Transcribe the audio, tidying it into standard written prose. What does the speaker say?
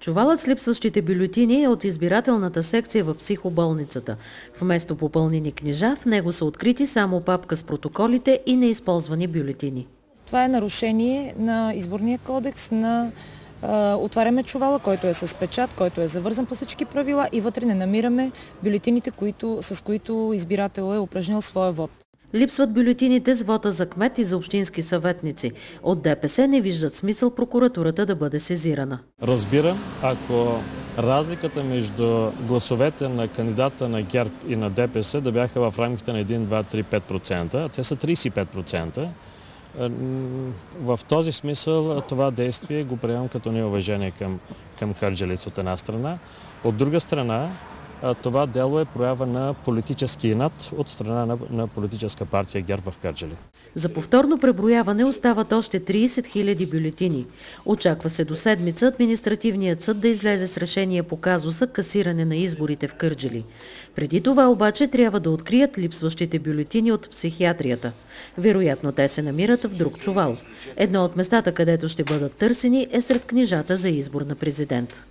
Чувалът с липсващите бюлетини е от избирателната секция в психоболницата. Вместо попълнени книжа, в него са открити само папка с протоколите и неизползвани бюлетини. Това е нарушение на изборния кодекс, отваряме чувала, който е с печат, който е завързан по всички правила и вътре не намираме бюлетините, с които избирател е упражнил своя вод. Липсват бюлетините с вота за кмет и за общински съветници. От ДПС не виждат смисъл прокуратурата да бъде сезирана. Разбирам, ако разликата между гласовете на кандидата на ГЕРБ и на ДПС да бяха в рамките на 1, 2, 3, 5%, а те са 35%, в този смисъл това действие го приемам като неуважение към кърджалиц от една страна. От друга страна, това дело е проява на политически инат от страна на политическа партия ГЕРБ в Кърджали. За повторно преброяване остават още 30 000 бюлетини. Очаква се до седмица административният съд да излезе с решение по казуса касиране на изборите в Кърджали. Преди това обаче трябва да открият липсващите бюлетини от психиатрията. Вероятно те се намират в друг чувал. Едно от местата, където ще бъдат търсени, е сред книжата за избор на президент.